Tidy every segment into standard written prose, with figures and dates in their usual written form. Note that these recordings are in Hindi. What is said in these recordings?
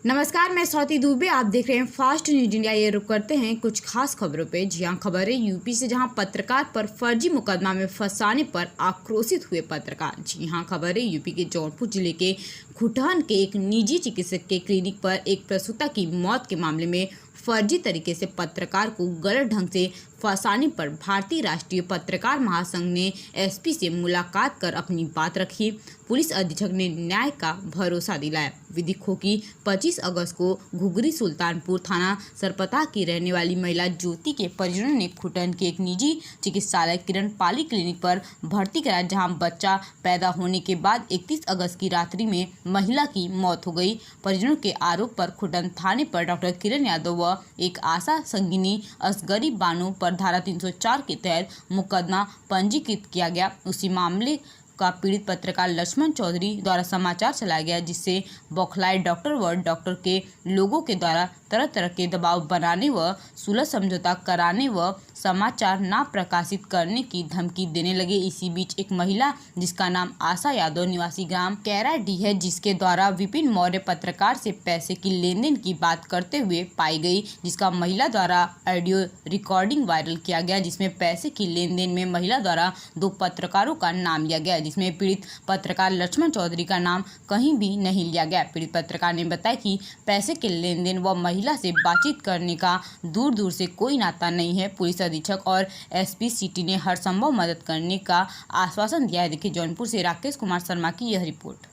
नमस्कार, मैं स्वाति दुबे। आप देख रहे हैं फास्ट न्यूज इंडिया। ये रुक करते हैं कुछ खास खबरों पे। जी हां, खबर है यूपी से, जहां पत्रकार पर फर्जी मुकदमा में फंसाने पर आक्रोशित हुए पत्रकार। जी हां, खबर है यूपी के जौनपुर जिले के खुटहन के एक निजी चिकित्सक के क्लिनिक पर एक प्रसूता की मौत के मामले में फर्जी तरीके से पत्रकार को गलत ढंग से फंसाने पर भारतीय राष्ट्रीय पत्रकार महासंघ ने एसपी से मुलाकात कर अपनी बात रखी। पुलिस अधीक्षक ने न्याय का भरोसा दिलाया। विदित हो कि 25 अगस्त को घुघरी सुल्तानपुर थाना सरपता की रहने वाली महिला ज्योति के परिजनों ने खुटन के एक निजी चिकित्सालय किरण पाली क्लिनिक पर भर्ती कराया, जहां बच्चा पैदा होने के बाद 31 अगस्त की रात्रि में महिला की मौत हो गई। परिजनों के आरोप पर खुटन थाने पर डॉक्टर किरण यादव व एक आशा संगिनी असगरी बानो पर धारा 304 के तहत मुकदमा पंजीकृत किया गया। उसी मामले का पीड़ित पत्रकार लक्ष्मण चौधरी द्वारा समाचार चलाया गया, जिससे बौखलाए डॉक्टर व डॉक्टर के लोगों के द्वारा तरह तरह के दबाव बनाने व सुलह समझौता कराने व समाचार ना प्रकाशित करने की धमकी देने लगे। इसी बीच एक महिला जिसका नाम आशा यादव निवासी ग्राम कैराडी है, जिसके द्वारा विपिन मौर्य पत्रकार से पैसे की लेन देन की बात करते हुए पाई गई, जिसका महिला द्वारा ऑडियो रिकॉर्डिंग वायरल किया गया, जिसमें पैसे की लेन देन में महिला द्वारा 2 पत्रकारों का नाम लिया गया, जिसमें पीड़ित पत्रकार लक्ष्मण चौधरी का नाम कहीं भी नहीं लिया गया। पीड़ित पत्रकार ने बताया कि पैसे के लेन देन व महिला से बातचीत करने का दूर दूर से कोई नाता नहीं है। पुलिस अधीक्षक और एसपी सिटी ने हर संभव मदद करने का आश्वासन दिया है। देखिए जौनपुर से राकेश कुमार शर्मा की यह रिपोर्ट।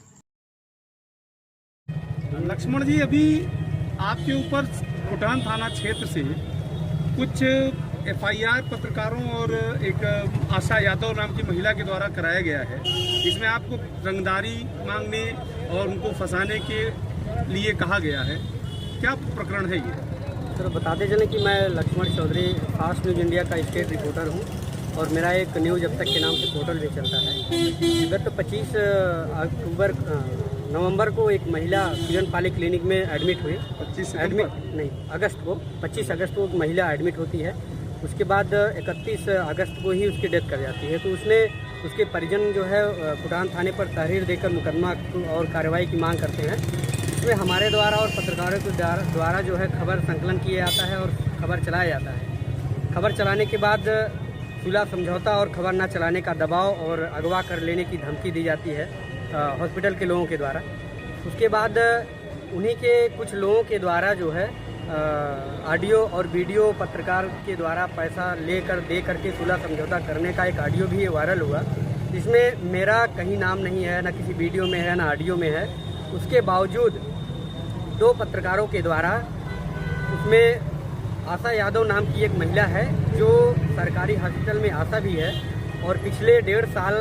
लक्ष्मण जी, अभी आपके ऊपर खुटहन थाना क्षेत्र से कुछ एफआईआर पत्रकारों और एक आशा यादव नाम की महिला के द्वारा कराया गया है। इसमें आपको रंगदारी मांगने और उनको फंसाने के लिए कहा गया है। क्या प्रकरण है ये? सर, बताते चलें कि मैं Laxman Chaudhary fast news India का स्टेट रिपोर्टर हूं और मेरा एक न्यूज़ अब तक के नाम से पोर्टल भी चलता है। गत 25 नवंबर को एक महिला किरण पाली क्लिनिक में एडमिट हुई। 25 अगस्त को एक महिला एडमिट होती है। उसके बाद 31 अगस्त को ही उसकी डेथ कर जाती है। तो उसके परिजन जो है खुटहन थाने पर तहरीर देकर मुकदमा और कार्रवाई की मांग करते हैं। इसमें हमारे द्वारा और पत्रकारों के द्वारा जो है खबर संकलन किया जाता है और खबर चलाया जाता है। खबर चलाने के बाद सुलह समझौता और खबर न चलाने का दबाव और अगवा कर लेने की धमकी दी जाती है हॉस्पिटल के लोगों के द्वारा। उसके बाद उन्हीं के कुछ लोगों के द्वारा जो है ऑडियो और वीडियो पत्रकार के द्वारा पैसा दे करके सुलह समझौता करने का एक ऑडियो भी वायरल हुआ, जिसमें मेरा कहीं नाम नहीं है, ना किसी वीडियो में है, ना ऑडियो में है। उसके बावजूद 2 पत्रकारों के द्वारा, उसमें आशा यादव नाम की एक महिला है जो सरकारी हॉस्पिटल में आशा भी है और पिछले 1.5 साल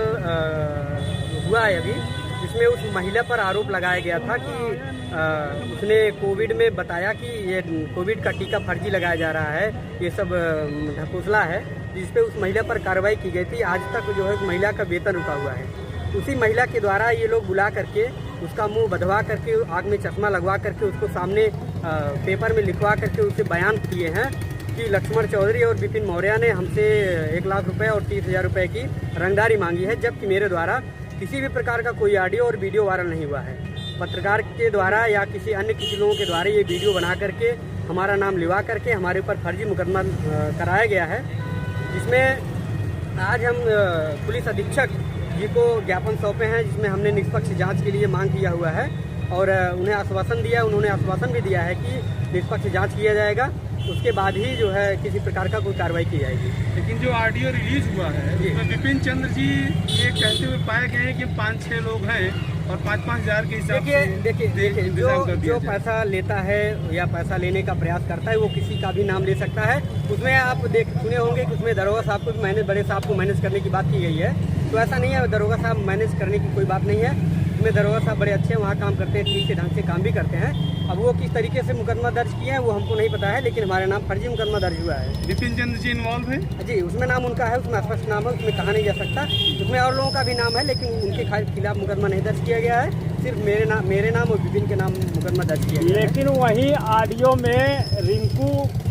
हुआ है अभी, जिसमें उस महिला पर आरोप लगाया गया था कि उसने कोविड में बताया कि ये कोविड का टीका फर्जी लगाया जा रहा है, ये सब ढकोसला है, जिस पे उस महिला पर कार्रवाई की गई थी। आज तक जो है उस महिला का वेतन रुका हुआ है। उसी महिला के द्वारा ये लोग बुला करके उसका मुंह बधवा करके, आँख में चश्मा लगवा करके, उसको सामने पेपर में लिखवा करके उसे बयान किए हैं कि लक्ष्मण चौधरी और विपिन मौर्य ने हमसे 1 लाख रुपए और 30,000 रुपये की रंगदारी मांगी है, जबकि मेरे द्वारा किसी भी प्रकार का कोई ऑडियो और वीडियो वायरल नहीं हुआ है। पत्रकार के द्वारा या किसी लोगों के द्वारा ये वीडियो बना करके हमारा नाम लिवा करके हमारे ऊपर फर्जी मुकदमा कराया गया है, जिसमें आज हम पुलिस अधीक्षक जी को ज्ञापन सौंपे हैं, जिसमें हमने निष्पक्ष जांच के लिए मांग किया हुआ है और उन्हें आश्वासन दिया। उन्होंने आश्वासन भी दिया है कि निष्पक्ष जांच किया जाएगा, उसके बाद ही जो है किसी प्रकार का कोई कार्रवाई की जाएगी। लेकिन जो ऑडियो रिलीज हुआ है उसमें विपिन चंद्र जी ये कहते हुए पाए गए हैं कि 5-6 लोग हैं और 5-5 हज़ार के हिसाब से देखिए जो पैसा लेता है या पैसा लेने का प्रयास करता है वो किसी का भी नाम ले सकता है। उसमें आप सुने होंगे कि उसमें दरोगा साहब को भी बड़े साहब को मैनेज करने की बात की गई है। तो ऐसा नहीं है, दरोगा साहब मैनेज करने की कोई बात नहीं है। उसमें दरोगा साहब बड़े अच्छे वहाँ काम करते हैं, ठीक से ढंग से काम भी करते हैं। अब वो किस तरीके से मुकदमा दर्ज किया है वो हमको नहीं पता है, लेकिन हमारे नाम फर्जी मुकदमा दर्ज हुआ है। विपिन चंद्र जी इन्वॉल्व है जी, उसमें नाम उनका है, उसमें स्पष्ट नाम है, उसमें कहा नहीं जा सकता। उसमें और लोगों का भी नाम है, लेकिन उनके खिलाफ मुकदमा नहीं दर्ज किया गया है। सिर्फ मेरे नाम और विपिन के नाम मुकदमा दर्ज किया गया है। लेकिन वहीं ऑडियो में रिंकू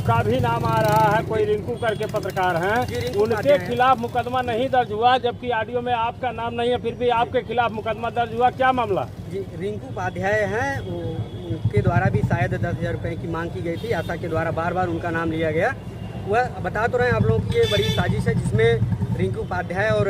का भी नाम आ रहा है, कोई रिंकू करके पत्रकार हैं, उनके खिलाफ मुकदमा नहीं दर्ज हुआ, जबकि ऑडियो में आपका नाम नहीं है, फिर भी आपके खिलाफ मुकदमा दर्ज हुआ। क्या मामला? जी, रिंकू उपाध्याय हैं, के द्वारा भी शायद 10,000 रुपये की मांग की गई थी। आशा के द्वारा बार बार उनका नाम लिया गया। वह बता तो रहे हैं आप लोगों की ये बड़ी साजिश है जिसमें रिंकू उपाध्याय और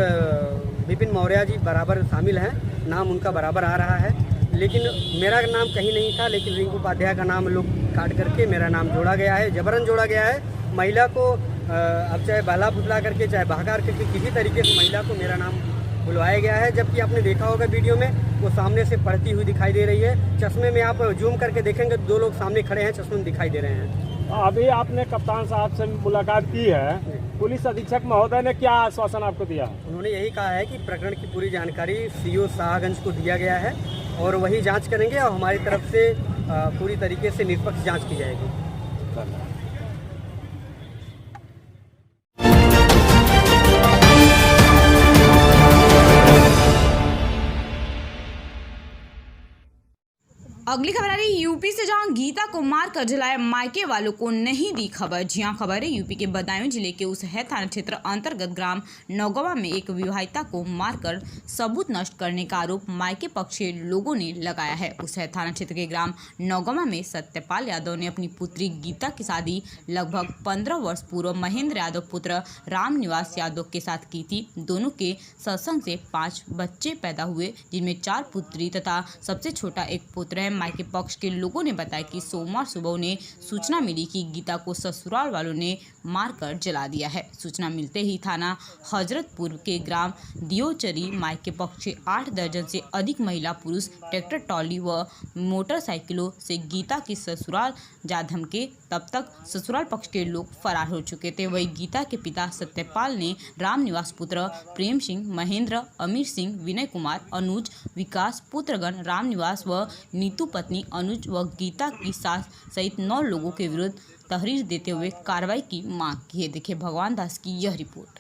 विपिन मौर्य जी बराबर शामिल हैं, नाम उनका बराबर आ रहा है। लेकिन मेरा नाम कहीं नहीं था, लेकिन रिंकू उपाध्याय का नाम लोग काट करके मेरा नाम जोड़ा गया है, जबरन जोड़ा गया है। महिला को अब चाहे बाला फुसला करके चाहे बहकार करके किसी तरीके से महिला को मेरा नाम बुलवाया गया है। जबकि आपने देखा होगा वीडियो में वो सामने से पढ़ती हुई दिखाई दे रही है। चश्मे में आप जूम करके देखेंगे 2 लोग सामने खड़े हैं, चश्मे में दिखाई दे रहे हैं। अभी आपने कप्तान साहब से मुलाकात की है, पुलिस अधीक्षक महोदय ने क्या आश्वासन आपको दिया? उन्होंने यही कहा है कि प्रकरण की पूरी जानकारी सीओ शाहगंज को दिया गया है और वही जांच करेंगे और हमारी तरफ से पूरी तरीके से निष्पक्ष जांच की जाएगी। अगली खबर आ रही यूपी से, जहां गीता को मारकर जलाया, मायके वालों को नहीं दी खबर। जी हां, खबर है यूपी के बदायूं जिले के उसहै थाना क्षेत्र अंतर्गत ग्राम नौगवा में एक विवाहिता को मारकर सबूत नष्ट करने का आरोप मायके पक्ष के लोगों ने लगाया है। उसहै थाना क्षेत्र के ग्राम नौगवा में सत्यपाल यादव ने अपनी पुत्री गीता की शादी लगभग 15 वर्ष पूर्व महेंद्र यादव पुत्र रामनिवास यादव के साथ की थी। दोनों के सत्संग से 5 बच्चे पैदा हुए, जिनमें 4 पुत्री तथा सबसे छोटा एक पुत्र है। मायके पक्ष के लोगों ने बताया कि सोमवार सुबह उन्हें सूचना मिली कि गीता को ससुराल वालों ने मारकर जला दिया है। सूचना मिलते ही थाना हजरतपुर के ग्राम दियोचरी मायके पक्ष के 8 दर्जन से अधिक महिला पुरुष ट्रैक्टर ट्रॉली व मोटरसाइकिलों से गीता की ससुराल जा धमके। तब तक ससुराल पक्ष के लोग फरार हो चुके थे। वही गीता के पिता सत्यपाल ने रामनिवास पुत्र प्रेम सिंह, महेंद्र, अमीर सिंह, विनय कुमार, अनुज, विकास पुत्रगण रामनिवास व नीतू पत्नी अनुज व गीता की सास सहित 9 लोगों के विरुद्ध तहरीर देते हुए कार्रवाई की मांग की है। देखिए भगवान दास की यह रिपोर्ट।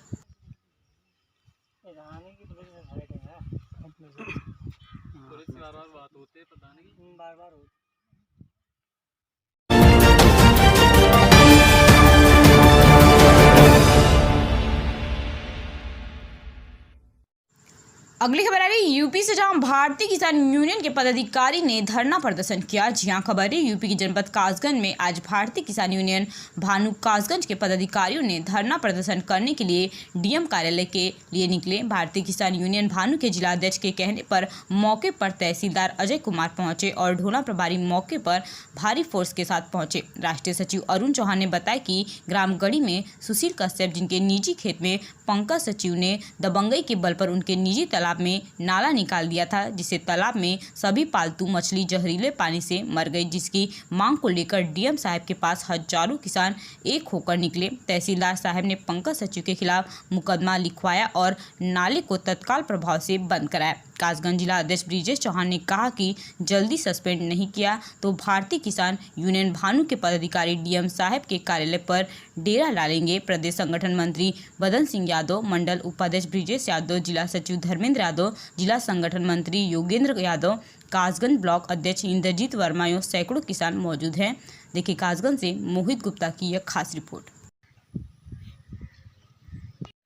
अगली खबर आ रही यूपी से, जहां भारतीय किसान यूनियन के पदाधिकारी ने धरना प्रदर्शन किया। जी हां, खबर है यूपी के जनपद कासगंज में आज भारतीय किसान यूनियन भानु कासगंज के पदाधिकारियों ने धरना प्रदर्शन करने के लिए डीएम कार्यालय के लिए निकले। भारतीय किसान यूनियन भानु के जिलाध्यक्ष के कहने पर मौके पर तहसीलदार अजय कुमार पहुंचे और ढोला प्रभारी मौके पर भारी फोर्स के साथ पहुंचे। राष्ट्रीय सचिव अरुण चौहान ने बताया कि ग्राम गढ़ी में सुशील कश्यप, जिनके निजी खेत में पंकज सचिव ने दबंगई के बल पर उनके निजी तालाब में नाला निकाल दिया था, जिससे तालाब में सभी पालतू मछली जहरीले पानी से मर गई, जिसकी मांग को लेकर डीएम साहब के पास हजारों किसान एक होकर निकले। तहसीलदार साहब ने पंकज सचिव के खिलाफ मुकदमा लिखवाया और नाले को तत्काल प्रभाव से बंद कराया। कासगंज जिला अध्यक्ष ब्रिजेश चौहान ने कहा कि जल्दी सस्पेंड नहीं किया तो भारतीय किसान यूनियन भानु के पदाधिकारी डीएम साहब के कार्यालय पर डेरा डालेंगे। प्रदेश संगठन मंत्री बदन सिंह यादव, मंडल उपाध्यक्ष ब्रिजेश यादव, जिला सचिव धर्मेंद्र यादव, जिला संगठन मंत्री योगेंद्र यादव, कासगंज ब्लॉक अध्यक्ष इंद्रजीत वर्मा एवं सैकड़ों किसान मौजूद हैं। देखिए कासगंज से मोहित गुप्ता की यह खास रिपोर्ट।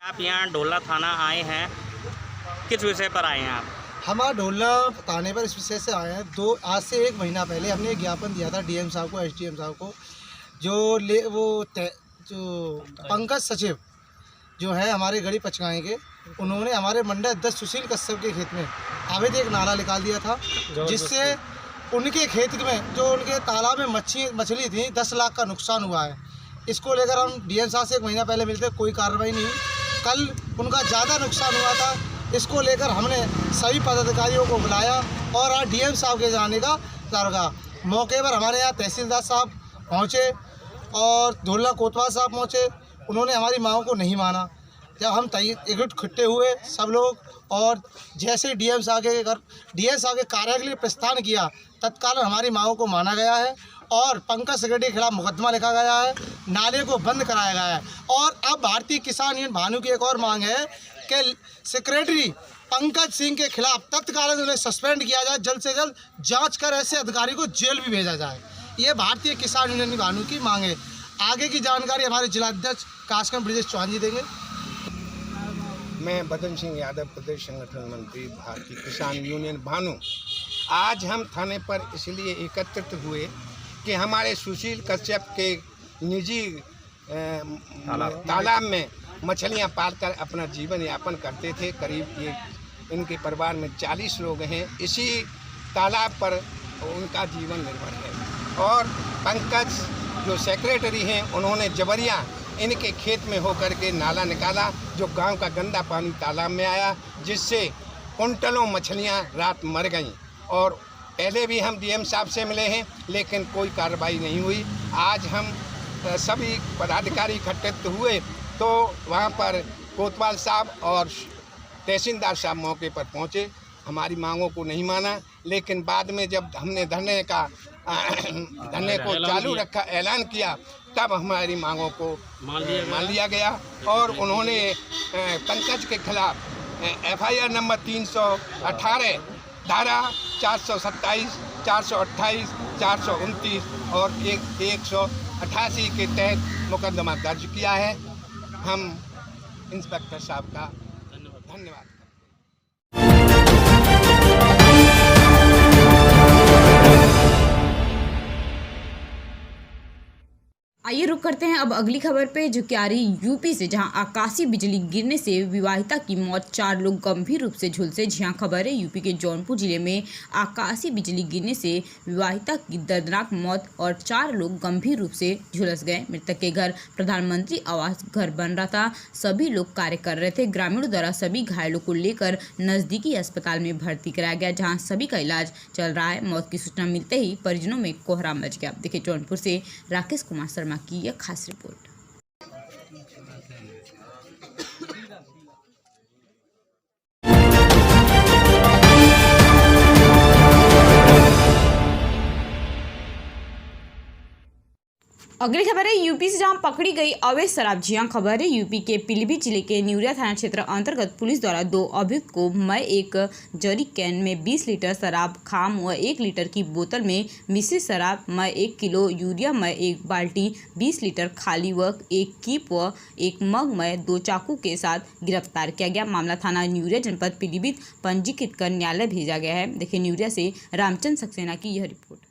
आप यहाँ ढोला थाना आए हैं, किस विषय पर आए हैं आप? हमारा ढोला थाने पर इस विषय से आए हैं। आज से 1 महीना पहले हमने एक ज्ञापन दिया था डीएम साहब को, एसडीएम साहब को, जो पंकज सचिव जो है हमारे गढ़ी पचकाएँ के, उन्होंने हमारे मंडल अध्यक्ष सुशील कश्यप के खेत में अवैध एक नाला निकाल दिया था, जिससे उनके खेत में जो उनके तालाब में मछली थी 10 लाख का नुकसान हुआ है। इसको लेकर हम डीएम साहब से 1 महीना पहले मिलते, कोई कार्रवाई नहीं हुई। कल उनका ज़्यादा नुकसान हुआ था, इसको लेकर हमने सभी पदाधिकारियों को बुलाया और आज डीएम साहब के जाने का दरगाह। मौके पर हमारे यहाँ तहसीलदार साहब पहुँचे और ढोला कोतवाल साहब पहुँचे। उन्होंने हमारी मांगों को नहीं माना। जब हम इकट्ठे हुए सब लोग और जैसे डीएम साहब के कार्यालय के लिए प्रस्थान किया, तत्काल हमारी मांगों को माना गया है और पंकज सेक्रेटरी के खिलाफ मुकदमा लिखा गया है, नाले को बंद कराया गया है। और अब भारतीय किसान यूनियन भानु की एक और मांग है कि सेक्रेटरी पंकज सिंह के खिलाफ तत्काल उन्हें सस्पेंड किया जाए, जल्द से जल्द जांच कर ऐसे अधिकारी को जेल भी भेजा जाए। ये भारतीय किसान यूनियन भानु की मांग है। आगे की जानकारी हमारे जिलाध्यक्ष कासगंज ब्रिजेश चौहान जी देंगे। मैं बदन सिंह यादव, प्रदेश संगठन मंत्री, भारतीय किसान यूनियन भानु। आज हम थाने पर इसलिए एकत्रित हुए कि हमारे सुशील कश्यप के निजी तालाब में मछलियां पालकर अपना जीवन यापन करते थे। करीब ये इनके परिवार में 40 लोग हैं। इसी तालाब पर उनका जीवन निर्भर है। और पंकज जो सेक्रेटरी हैं, उन्होंने जबरिया इनके खेत में होकर के नाला निकाला, जो गांव का गंदा पानी तालाब में आया, जिससे कुंटलों मछलियां रात मर गईं। और पहले भी हम डीएम साहब से मिले हैं, लेकिन कोई कार्रवाई नहीं हुई। आज हम सभी पदाधिकारी इकट्ठित हुए तो वहाँ पर कोतवाल साहब और तहसीलदार साहब मौके पर पहुँचे। हमारी मांगों को नहीं माना, लेकिन बाद में जब हमने धरने को चालू रखा, ऐलान किया, तब हमारी मांगों को मान लिया गया। और उन्होंने पंकज के खिलाफ FIR नंबर 318 धारा 427, 428, 429 और 188 के तहत मुकदमा दर्ज किया है। हम इंस्पेक्टर साहब का धन्यवाद। आइए रुक करते हैं अब अगली खबर पे, जो कि आ रही यूपी से, जहां आकाशीय बिजली गिरने से विवाहिता की मौत, 4 लोग गंभीर रूप से झुलसे। जी हां, खबर है यूपी के जौनपुर जिले में आकाशीय बिजली गिरने से विवाहिता की दर्दनाक मौत और 4 लोग गंभीर रूप से झुलस गए। मृतक के घर प्रधानमंत्री आवास घर बन रहा था। सभी लोग कार्य कर रहे थे। ग्रामीणों द्वारा सभी घायलों को लेकर नजदीकी अस्पताल में भर्ती कराया गया, जहाँ सभी का इलाज चल रहा है। मौत की सूचना मिलते ही परिजनों में कोहराम मच गया। देखिए जौनपुर से राकेश कुमार शर्मा की यह खास रिपोर्ट। अगली खबर है यूपी से, जहां पकड़ी गई अवैध शराब। जी हां, खबर है यूपी के पीलीभीत जिले के न्यूरिया थाना क्षेत्र अंतर्गत पुलिस द्वारा 2 अभियुक्त को मई एक जरी कैन में 20 लीटर शराब खाम व 1 लीटर की बोतल में मिश्रित शराब, मई 1 किलो यूरिया, मई 1 बाल्टी 20 लीटर खाली व 1 कीप व 1 मग मई 2 चाकू के साथ गिरफ्तार किया गया। मामला थाना न्यूरिया जनपद पीलीभीत पंजीकृत कर न्यायालय भेजा गया है। देखिए न्यूरिया से रामचंद्र सक्सेना की यह रिपोर्ट।